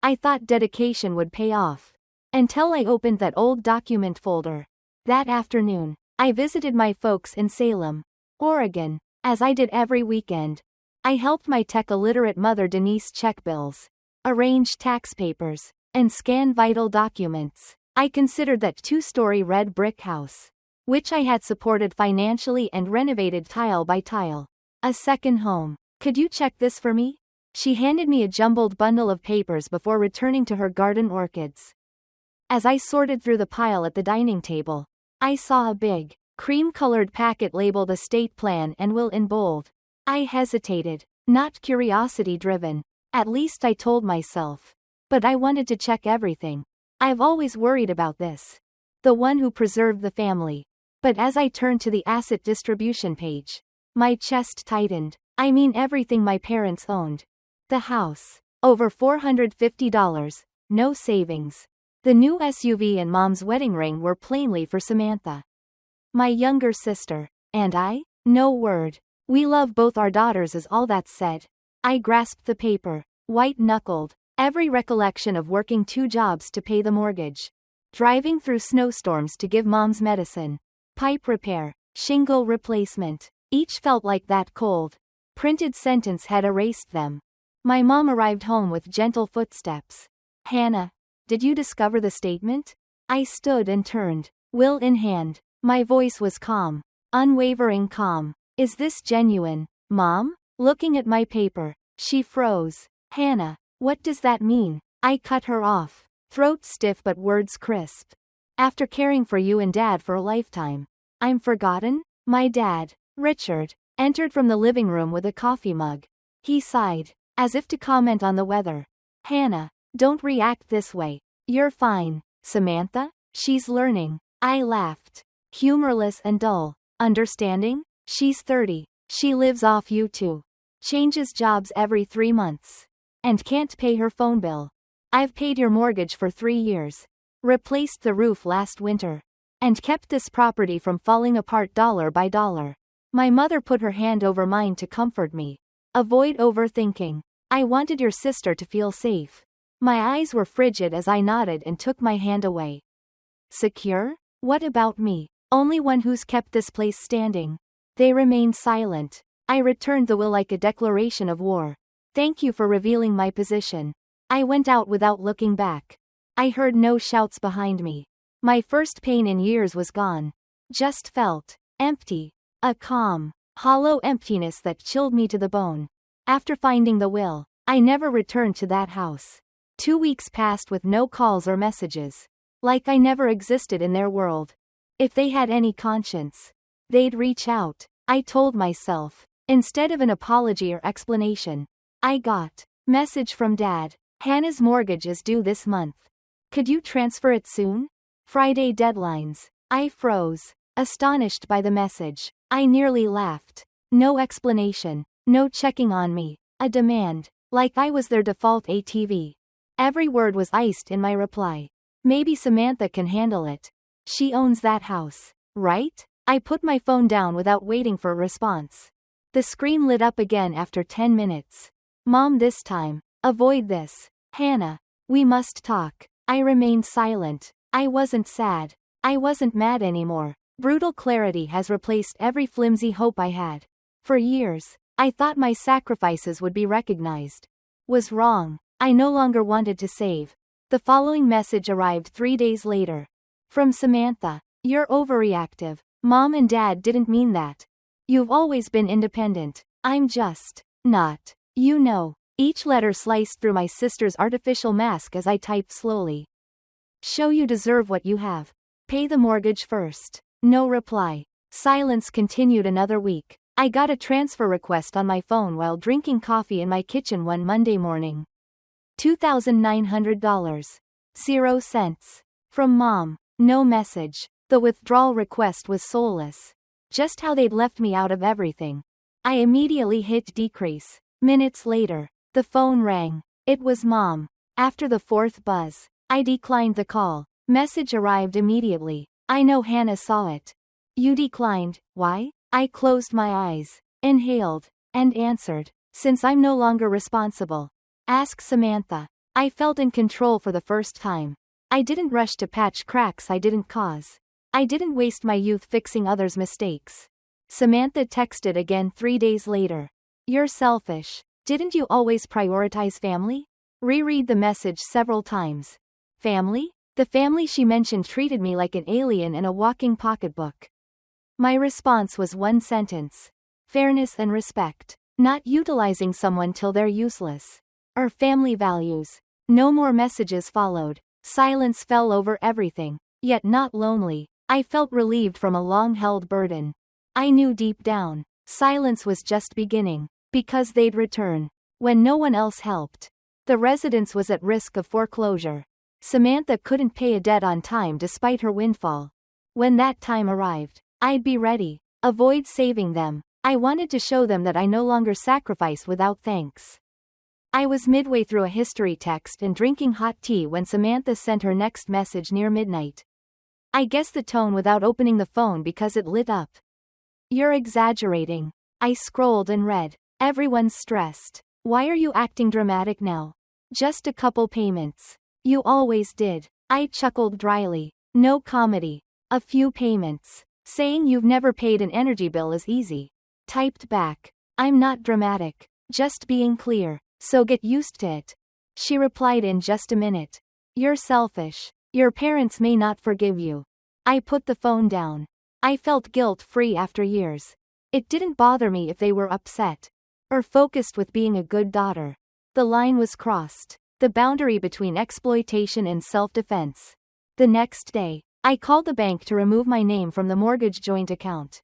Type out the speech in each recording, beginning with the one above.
I thought dedication would pay off. Until I opened that old document folder. That afternoon, I visited my folks in Salem, Oregon, as I did every weekend. I helped my tech-illiterate mother Denise check bills, arrange tax papers, and scan vital documents. I considered that two-story red brick house, which I had supported financially and renovated tile by tile, a second home. Could you check this for me? She handed me a jumbled bundle of papers before returning to her garden orchids. As I sorted through the pile at the dining table, I saw a big, cream-colored packet labeled estate plan and will in bold. I hesitated, not curiosity-driven, at least I told myself. But I wanted to check everything. I've always worried about this. The one who preserved the family. But as I turned to the asset distribution page, my chest tightened. I mean everything my parents owned. The house, over $450, no savings. The new SUV and mom's wedding ring were plainly for Samantha. My younger sister, and I? No word. We love both our daughters is all that's said. I grasped the paper, white-knuckled, every recollection of working 2 jobs to pay the mortgage. Driving through snowstorms to give mom's medicine. Pipe repair, shingle replacement. Each felt like that cold, printed sentence had erased them. My mom arrived home with gentle footsteps. Hannah, did you discover the statement? I stood and turned, will in hand. My voice was calm, unwavering calm. Is this genuine, Mom? Looking at my paper, she froze. Hannah, what does that mean? I cut her off, throat stiff but words crisp. After caring for you and Dad for a lifetime, I'm forgotten? My dad, Richard, entered from the living room with a coffee mug. He sighed, as if to comment on the weather. Hannah, don't react this way. You're fine, Samantha. She's learning. I laughed. Humorless and dull. Understanding? She's 30. She lives off you too. Changes jobs every 3 months. And can't pay her phone bill. I've paid your mortgage for 3 years. Replaced the roof last winter. And kept this property from falling apart dollar by dollar. My mother put her hand over mine to comfort me. Avoid overthinking. I wanted your sister to feel safe. My eyes were frigid as I nodded and took my hand away. Secure? What about me? Only one who's kept this place standing. They remained silent. I returned the will like a declaration of war. Thank you for revealing my position. I went out without looking back. I heard no shouts behind me. My first pain in years was gone. Just felt empty. A calm, hollow emptiness that chilled me to the bone. After finding the will, I never returned to that house. 2 weeks passed with no calls or messages. Like I never existed in their world. If they had any conscience, they'd reach out, I told myself. Instead of an apology or explanation, I got message from Dad. Hannah's mortgage is due this month. Could you transfer it soon? Friday deadlines. I froze, astonished by the message. I nearly laughed. No explanation, no checking on me. A demand, like I was their default ATV. Every word was iced in my reply. Maybe Samantha can handle it. She owns that house, right? I put my phone down without waiting for a response. The screen lit up again after 10 minutes. Mom, this time. Avoid this. Hannah, we must talk. I remained silent. I wasn't sad. I wasn't mad anymore. Brutal clarity has replaced every flimsy hope I had. For years, I thought my sacrifices would be recognized. Was wrong. I no longer wanted to save. The following message arrived 3 days later. From Samantha. You're overreactive. Mom and Dad didn't mean that. You've always been independent. I'm just not. You know. Each letter sliced through my sister's artificial mask as I typed slowly. Show you deserve what you have. Pay the mortgage first. No reply. Silence continued another week. I got a transfer request on my phone while drinking coffee in my kitchen one Monday morning. $2,900. 0 cents. From Mom. No message. The withdrawal request was soulless. Just how they'd left me out of everything. I immediately hit decrease. Minutes later, the phone rang. It was Mom. After the 4th buzz, I declined the call. Message arrived immediately. I know Hannah saw it. You declined. Why? I closed my eyes, inhaled, and answered. Since I'm no longer responsible. Ask Samantha. I felt in control for the first time. I didn't rush to patch cracks I didn't cause. I didn't waste my youth fixing others' mistakes. Samantha texted again 3 days later. You're selfish. Didn't you always prioritize family? Reread the message several times. Family? The family she mentioned treated me like an alien in a walking pocketbook. My response was one sentence. Fairness and respect. Not utilizing someone till they're useless. Our family values. No more messages followed. Silence fell over everything. Yet not lonely. I felt relieved from a long-held burden. I knew deep down, silence was just beginning, because they'd return. When no one else helped. The residence was at risk of foreclosure. Samantha couldn't pay a debt on time despite her windfall. When that time arrived, I'd be ready. Avoid saving them. I wanted to show them that I no longer sacrifice without thanks. I was midway through a history text and drinking hot tea when Samantha sent her next message near midnight. I guessed the tone without opening the phone because it lit up. You're exaggerating. I scrolled and read. Everyone's stressed. Why are you acting dramatic now? Just a couple payments. You always did. I chuckled dryly. No comedy. A few payments. Saying you've never paid an energy bill is easy. Typed back. I'm not dramatic. Just being clear. So get used to it. She replied in just a minute. You're selfish. Your parents may not forgive you. I put the phone down. I felt guilt-free after years. It didn't bother me if they were upset. Or focused with being a good daughter. The line was crossed. The boundary between exploitation and self-defense. The next day, I called the bank to remove my name from the mortgage joint account.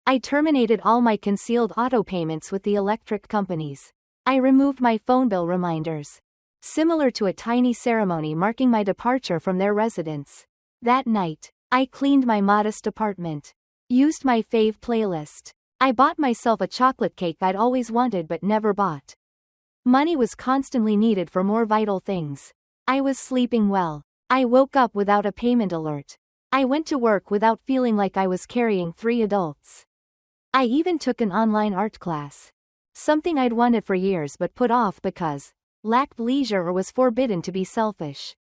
I terminated all my concealed auto payments with the electric companies. I removed my phone bill reminders. Similar to a tiny ceremony marking my departure from their residence. That night, I cleaned my modest apartment. Used my fave playlist. I bought myself a chocolate cake I'd always wanted but never bought. Money was constantly needed for more vital things. I was sleeping well. I woke up without a payment alert. I went to work without feeling like I was carrying 3 adults. I even took an online art class. Something I'd wanted for years but put off because lacked leisure or was forbidden to be selfish.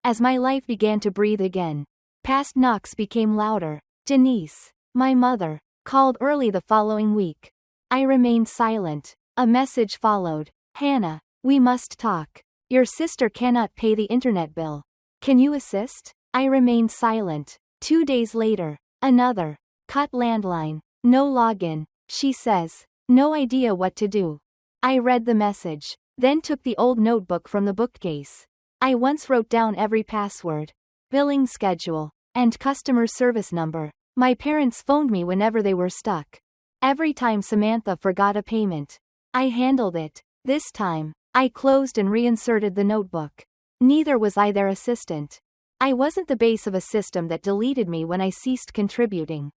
As my life began to breathe again, past knocks became louder. Denise, my mother, called early the following week. I remained silent. A message followed. Hannah, we must talk. Your sister cannot pay the internet bill. Can you assist? I remained silent. 2 days later, another. Cut landline. No login. She says. No idea what to do. I read the message. Then took the old notebook from the bookcase. I once wrote down every password, billing schedule, and customer service number. My parents phoned me whenever they were stuck. Every time Samantha forgot a payment, I handled it. This time, I closed and reinserted the notebook. Neither was I their assistant. I wasn't the base of a system that deleted me when I ceased contributing.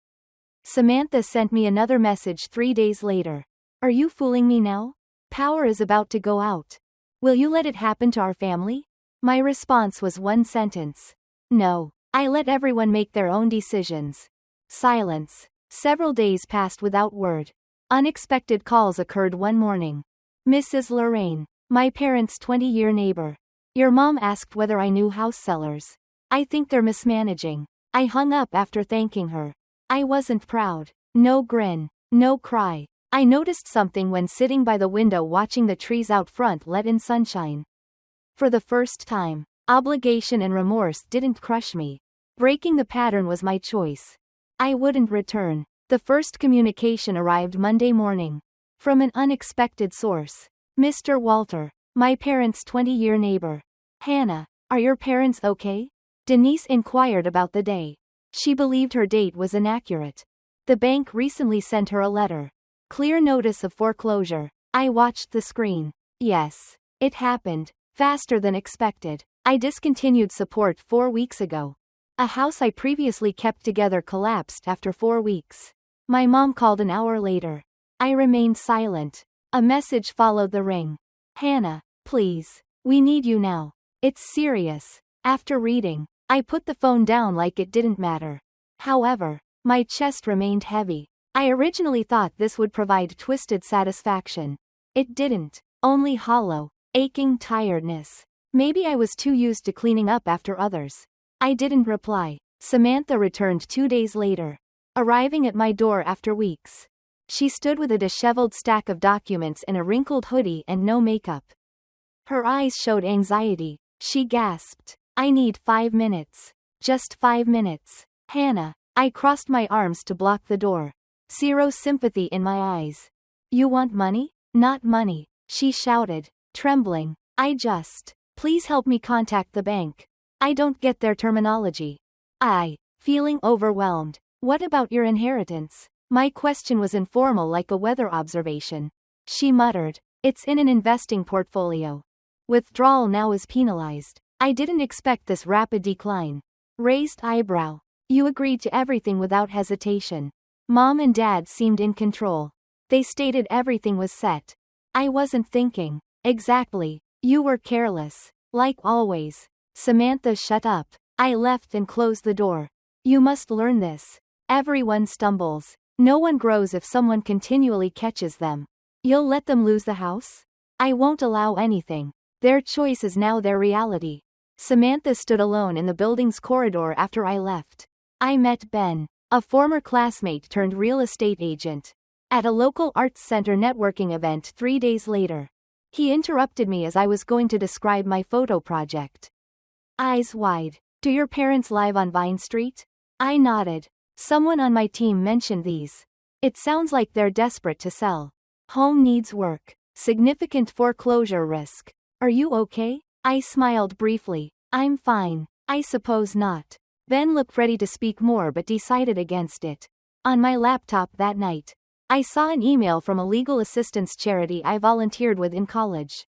Samantha sent me another message 3 days later. Are you fooling me now? Power is about to go out. Will you let it happen to our family? My response was one sentence. No. I let everyone make their own decisions. Silence. Several days passed without word. Unexpected calls occurred one morning. Mrs. Lorraine, my parents' 20-year neighbor. Your mom asked whether I knew house sellers. I think they're mismanaging. I hung up after thanking her. I wasn't proud. No grin. No cry. I noticed something when sitting by the window watching the trees out front let in sunshine. For the first time, obligation and remorse didn't crush me. Breaking the pattern was my choice. I wouldn't return. The first communication arrived Monday morning. From an unexpected source. Mr. Walter, my parents' 20-year neighbor. Hannah, are your parents okay? Denise inquired about the day. She believed her date was inaccurate. The bank recently sent her a letter. Clear notice of foreclosure. I watched the screen. Yes. It happened. Faster than expected. I discontinued support 4 weeks ago. A house I previously kept together collapsed after 4 weeks. My mom called an hour later. I remained silent. A message followed the ring. Hannah, please. We need you now. It's serious. After reading, I put the phone down like it didn't matter. However, my chest remained heavy. I originally thought this would provide twisted satisfaction. It didn't. Only hollow, aching tiredness. Maybe I was too used to cleaning up after others. I didn't reply. Samantha returned 2 days later, arriving at my door after weeks. She stood with a disheveled stack of documents and a wrinkled hoodie and no makeup. Her eyes showed anxiety. She gasped, "I need 5 minutes. Just 5 minutes. Hannah." I crossed my arms to block the door. Zero sympathy in my eyes. "You want money?" "Not money," she shouted, trembling. Please help me contact the bank. I don't get their terminology." Feeling overwhelmed. "What about your inheritance?" My question was informal, like a weather observation. She muttered, "It's in an investing portfolio. Withdrawal now is penalized." I didn't expect this rapid decline. Raised eyebrow. "You agreed to everything without hesitation." Mom and Dad seemed in control. They stated everything was set. I wasn't thinking. "Exactly. You were careless. Like always." "Samantha, shut up." I left and closed the door. "You must learn this. Everyone stumbles. No one grows if someone continually catches them. You'll let them lose the house?" "I won't allow anything. Their choice is now their reality." Samantha stood alone in the building's corridor after I left. I met Ben, a former classmate turned real estate agent, at a local arts center networking event 3 days later. He interrupted me as I was going to describe my photo project. Eyes wide. "Do your parents live on Vine Street?" I nodded. "Someone on my team mentioned these. It sounds like they're desperate to sell. Home needs work. Significant foreclosure risk. Are you okay?" I smiled briefly. "I'm fine." "I suppose not." Ben looked ready to speak more but decided against it. On my laptop that night, I saw an email from a legal assistance charity I volunteered with in college.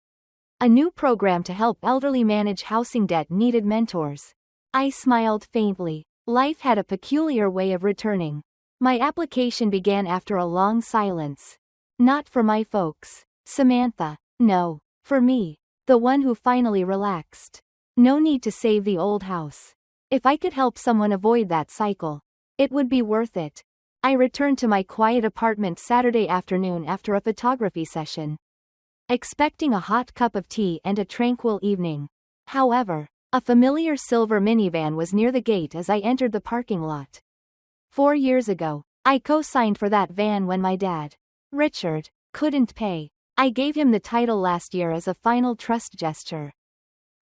A new program to help elderly manage housing debt needed mentors. I smiled faintly. Life had a peculiar way of returning. My application began after a long silence. "Not for my folks, Samantha." "No. For me. The one who finally relaxed. No need to save the old house. If I could help someone avoid that cycle, it would be worth it." I returned to my quiet apartment Saturday afternoon after a photography session, expecting a hot cup of tea and a tranquil evening. However, a familiar silver minivan was near the gate as I entered the parking lot. 4 years ago, I co-signed for that van when my dad, Richard, couldn't pay. I gave him the title last year as a final trust gesture.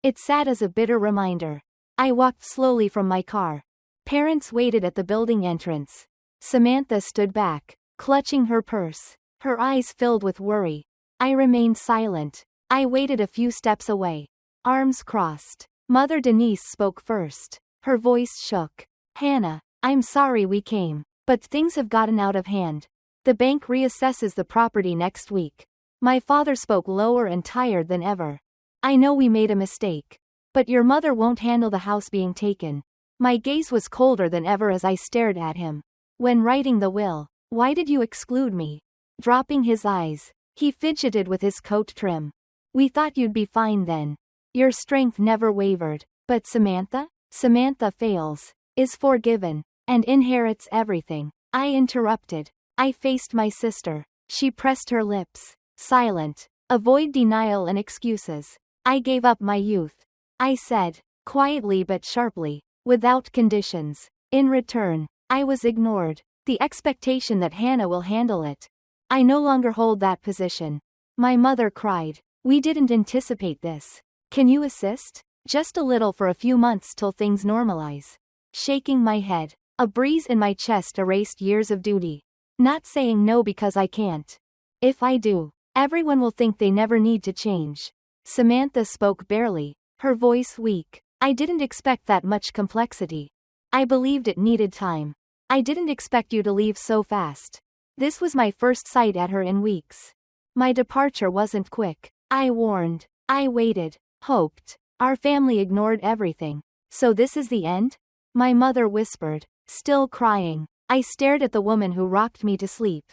It sat as a bitter reminder. I walked slowly from my car. Parents waited at the building entrance. Samantha stood back, clutching her purse, her eyes filled with worry. I remained silent. I waited a few steps away, arms crossed. Mother Denise spoke first. Her voice shook. "Hannah, I'm sorry we came, but things have gotten out of hand. The bank reassesses the property next week." My father spoke lower and tired than ever. "I know we made a mistake. But your mother won't handle the house being taken." My gaze was colder than ever as I stared at him. "When writing the will, why did you exclude me?" Dropping his eyes, he fidgeted with his coat trim. "We thought you'd be fine then. Your strength never wavered. But Samantha? Samantha fails, is forgiven, and inherits everything." I interrupted. I faced my sister. She pressed her lips. Silent. "Avoid denial and excuses." "I gave up my youth," I said, quietly but sharply, "without conditions. In return, I was ignored. The expectation that Hannah will handle it. I no longer hold that position." My mother cried. "We didn't anticipate this. Can you assist? Just a little for a few months till things normalize." Shaking my head. A breeze in my chest erased years of duty. "Not saying no because I can't. If I do, everyone will think they never need to change." Samantha spoke barely, her voice weak. "I didn't expect that much complexity. I believed it needed time. I didn't expect you to leave so fast." This was my first sight at her in weeks. My departure wasn't quick. I warned. I waited. Hoped. Our family ignored everything. "So this is the end?" My mother whispered, still crying. I stared at the woman who rocked me to sleep,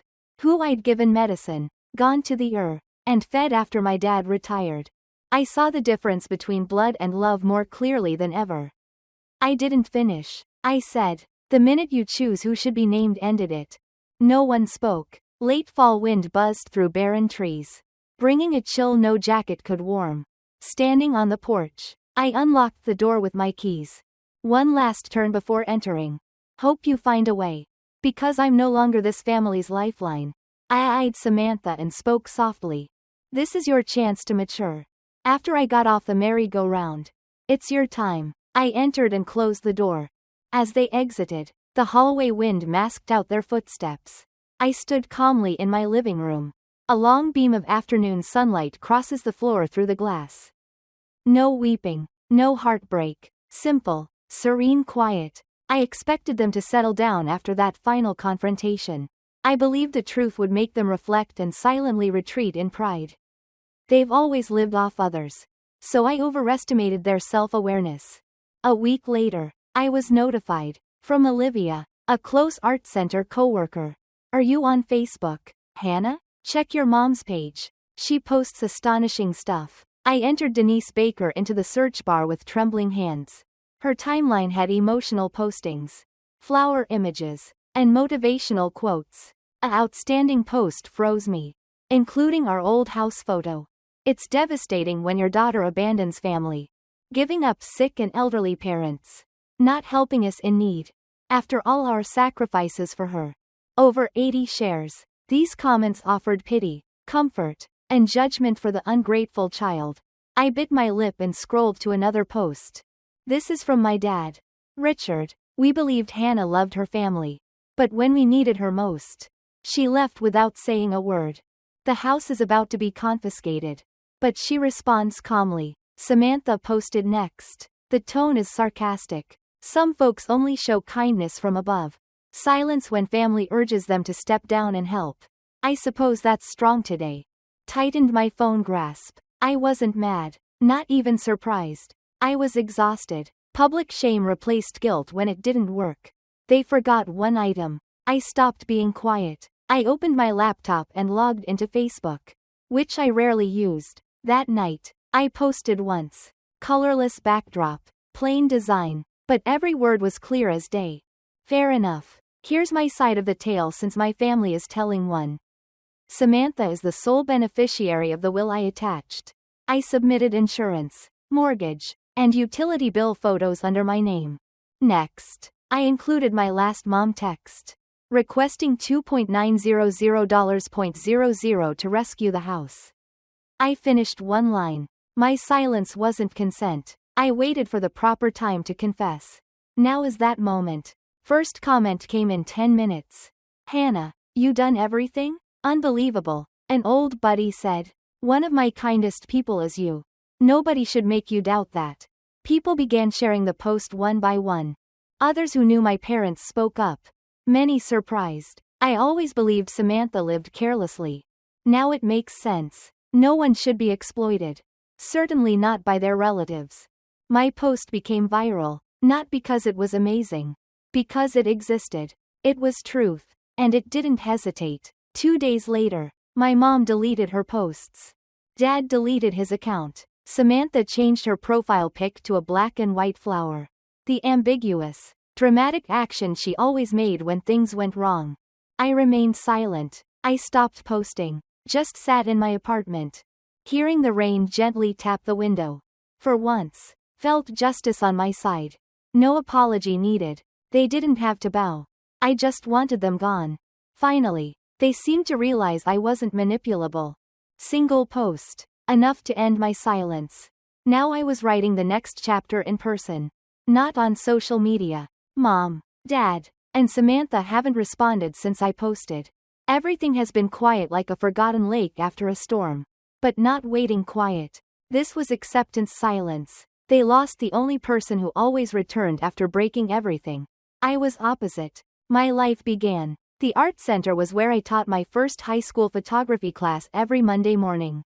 who I'd given medicine, gone to the and fed after my dad retired. I saw the difference between blood and love more clearly than ever. I didn't finish. I said, "The minute you choose who should be named ended it." No one spoke. Late fall wind buzzed through barren trees, bringing a chill no jacket could warm. Standing on the porch, I unlocked the door with my keys. One last turn before entering. Hope you find a way. Because I'm no longer this family's lifeline. I eyed Samantha and spoke softly. This is your chance to mature. After I got off the merry-go-round. It's your time. I entered and closed the door. As they exited, the hallway wind masked out their footsteps. I stood calmly in my living room. A long beam of afternoon sunlight crosses the floor through the glass. No weeping, no heartbreak, simple, serene quiet. I expected them to settle down after that final confrontation. I believed the truth would make them reflect and silently retreat in pride. They've always lived off others. So I overestimated their self-awareness. A week later, I was notified. From Olivia, a close art center coworker. Are you on Facebook, Hannah? Check your mom's page. She posts astonishing stuff. I entered Denise Baker into the search bar with trembling hands. Her timeline had emotional postings, flower images, and motivational quotes. An outstanding post froze me, including our old house photo. It's devastating when your daughter abandons family, giving up sick and elderly parents, not helping us in need. After all our sacrifices for her. Over 80 shares. These comments offered pity, comfort, and judgment for the ungrateful child. I bit my lip and scrolled to another post. This is from my dad. Richard, we believed Hannah loved her family. But when we needed her most, she left without saying a word. The house is about to be confiscated. But she responds calmly. Samantha posted next. The tone is sarcastic. Some folks only show kindness from above. Silence when family urges them to step down and help. I suppose that's strong today. Tightened my phone grasp. I wasn't mad. Not even surprised. I was exhausted. Public shame replaced guilt when it didn't work. They forgot one item. I stopped being quiet. I opened my laptop and logged into Facebook, which I rarely used. That night, I posted once. Colorless backdrop. Plain design. But every word was clear as day. Fair enough. Here's my side of the tale since my family is telling one. Samantha is the sole beneficiary of the will I attached. I submitted insurance, mortgage, and utility bill photos under my name. Next, I included my last mom text, requesting $2,900.00 to rescue the house. I finished one line. My silence wasn't consent. I waited for the proper time to confess. Now is that moment. First comment came in 10 minutes. Hannah, you done everything? Unbelievable. An old buddy said. One of my kindest people is you. Nobody should make you doubt that. People began sharing the post one by one. Others who knew my parents spoke up. Many surprised. I always believed Samantha lived carelessly. Now it makes sense. No one should be exploited. Certainly not by their relatives. My post became viral, not because it was amazing. Because it existed. It was truth. And it didn't hesitate. 2 days later, my mom deleted her posts. Dad deleted his account. Samantha changed her profile pic to a black and white flower. The ambiguous, dramatic action she always made when things went wrong. I remained silent. I stopped posting. Just sat in my apartment. Hearing the rain gently tap the window. For once, felt justice on my side. No apology needed. They didn't have to bow. I just wanted them gone. Finally, they seemed to realize I wasn't manipulable. Single post. Enough to end my silence. Now I was writing the next chapter in person. Not on social media. Mom, Dad, and Samantha haven't responded since I posted. Everything has been quiet like a forgotten lake after a storm. But not waiting quiet. This was acceptance silence. They lost the only person who always returned after breaking everything. I was opposite. My life began. The art center was where I taught my first high school photography class every Monday morning.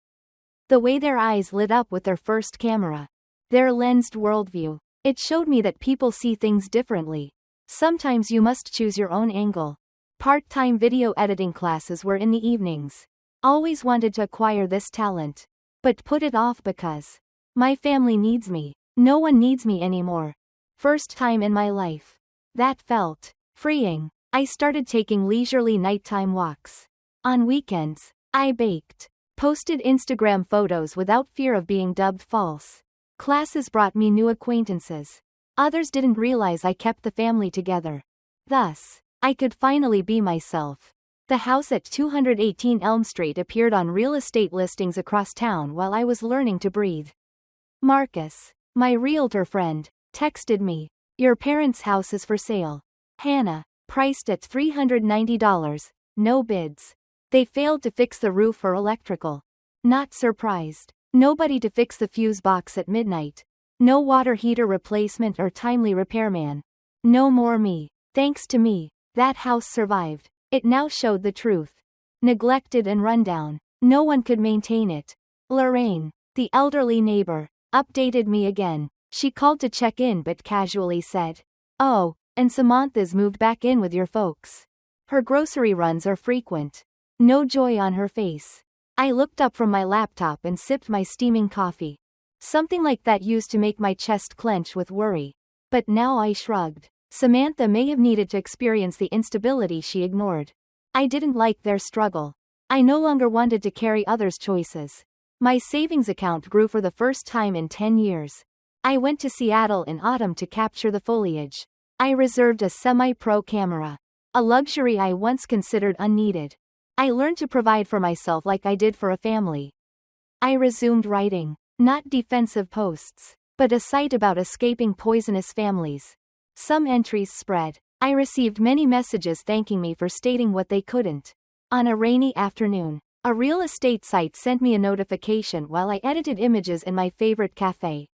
The way their eyes lit up with their first camera. Their lensed worldview. It showed me that people see things differently. Sometimes you must choose your own angle. Part-time video editing classes were in the evenings. Always wanted to acquire this talent. But put it off because my family needs me. No one needs me anymore. First time in my life. That felt freeing. I started taking leisurely nighttime walks. On weekends, I baked. Posted Instagram photos without fear of being dubbed false. Classes brought me new acquaintances. Others didn't realize I kept the family together. Thus, I could finally be myself. The house at 218 Elm Street appeared on real estate listings across town while I was learning to breathe. Marcus, my realtor friend, texted me. Your parents' house is for sale. Hannah, priced at $390, no bids. They failed to fix the roof or electrical. Not surprised. Nobody to fix the fuse box at midnight. No water heater replacement or timely repairman. No more me. Thanks to me, that house survived. It now showed the truth. Neglected and rundown. No one could maintain it. Lorraine, the elderly neighbor, updated me again. She called to check in but casually said, "Oh, and Samantha's moved back in with your folks." Her grocery runs are frequent. No joy on her face. I looked up from my laptop and sipped my steaming coffee. Something like that used to make my chest clench with worry. But now I shrugged. Samantha may have needed to experience the instability she ignored. I didn't like their struggle. I no longer wanted to carry others' choices. My savings account grew for the first time in 10 years. I went to Seattle in autumn to capture the foliage. I reserved a semi-pro camera. A luxury I once considered unneeded. I learned to provide for myself like I did for a family. I resumed writing. Not defensive posts, but a site about escaping poisonous families. Some entries spread. I received many messages thanking me for stating what they couldn't. On a rainy afternoon, a real estate site sent me a notification while I edited images in my favorite cafe.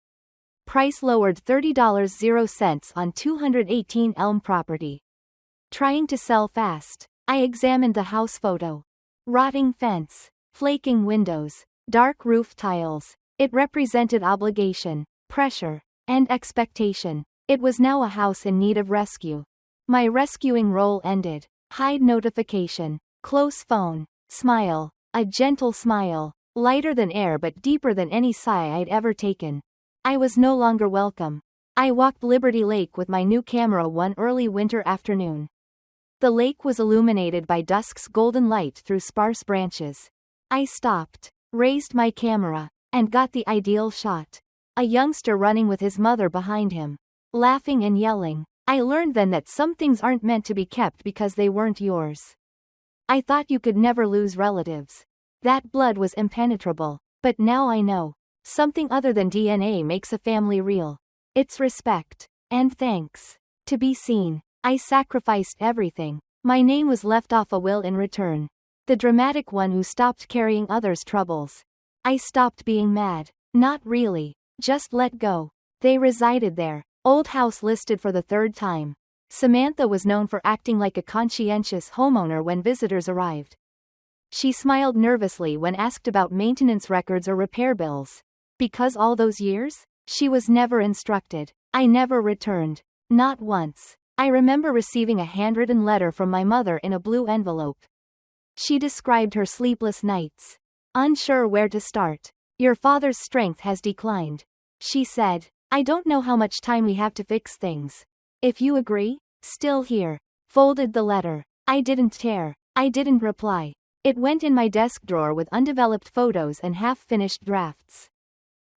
Price lowered $30.00 on 218 Elm property. Trying to sell fast. I examined the house photo. Rotting fence, flaking windows, dark roof tiles. It represented obligation, pressure, and expectation. It was now a house in need of rescue. My rescuing role ended. Hide notification. Close phone. Smile. A gentle smile. Lighter than air but deeper than any sigh I'd ever taken. I was no longer welcome. I walked Liberty Lake with my new camera one early winter afternoon. The lake was illuminated by dusk's golden light through sparse branches. I stopped, raised my camera, and got the ideal shot. A youngster running with his mother behind him, laughing and yelling. I learned then that some things aren't meant to be kept because they weren't yours. I thought you could never lose relatives. That blood was impenetrable, but now I know. Something other than DNA makes a family real. It's respect. And thanks. To be seen. I sacrificed everything. My name was left off a will in return. The dramatic one who stopped carrying others' troubles. I stopped being mad. Not really. Just let go. They resided there. Old house listed for the third time. Samantha was known for acting like a conscientious homeowner when visitors arrived. She smiled nervously when asked about maintenance records or repair bills. Because all those years? She was never instructed. I never returned. Not once. I remember receiving a handwritten letter from my mother in a blue envelope. She described her sleepless nights. Unsure where to start. Your father's strength has declined. She said, I don't know how much time we have to fix things. If you agree, still here. Folded the letter. I didn't tear. I didn't reply. It went in my desk drawer with undeveloped photos and half-finished drafts.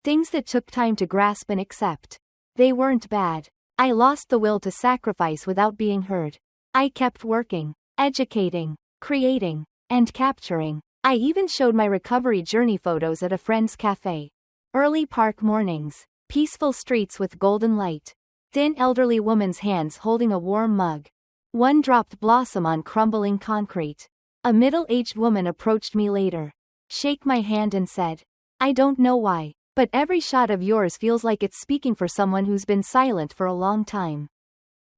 Things that took time to grasp and accept. They weren't bad. I lost the will to sacrifice without being heard. I kept working, educating, creating, and capturing. I even showed my recovery journey photos at a friend's cafe. Early park mornings, peaceful streets with golden light, thin elderly woman's hands holding a warm mug. One dropped blossom on crumbling concrete. A middle-aged woman approached me later, shook my hand and said, I don't know why, but every shot of yours feels like it's speaking for someone who's been silent for a long time.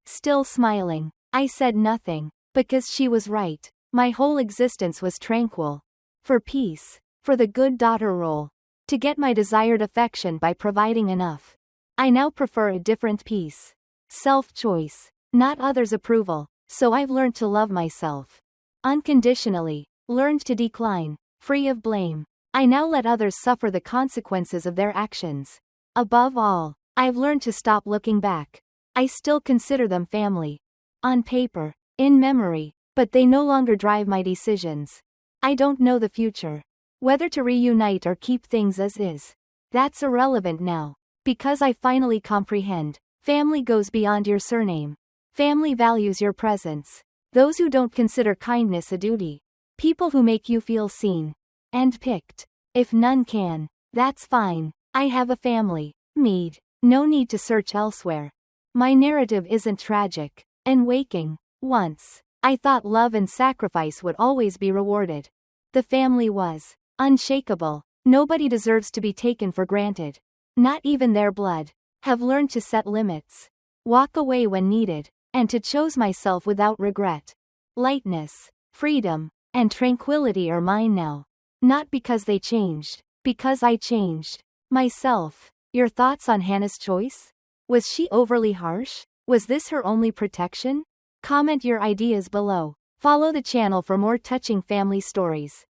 Still smiling, I said nothing, because she was right. My whole existence was tranquil. For peace, for the good daughter role, to get my desired affection by providing enough. I now prefer a different peace. Self-choice, not others' approval, so I've learned to love myself. Unconditionally, learned to decline, free of blame. I now let others suffer the consequences of their actions. Above all, I've learned to stop looking back. I still consider them family. On paper, in memory, but they no longer drive my decisions. I don't know the future. Whether to reunite or keep things as is. That's irrelevant now. Because I finally comprehend. Family goes beyond your surname. Family values your presence. Those who don't consider kindness a duty. People who make you feel seen. And picked. If none can, that's fine. I have a family. Mead. No need to search elsewhere. My narrative isn't tragic. And waking. Once, I thought love and sacrifice would always be rewarded. The family was unshakable. Nobody deserves to be taken for granted. Not even their blood. Have learned to set limits. Walk away when needed. And to choose myself without regret. Lightness, freedom, and tranquility are mine now. Not because they changed. Because I changed. Myself. Your thoughts on Hannah's choice? Was she overly harsh? Was this her only protection? Comment your ideas below. Follow the channel for more touching family stories.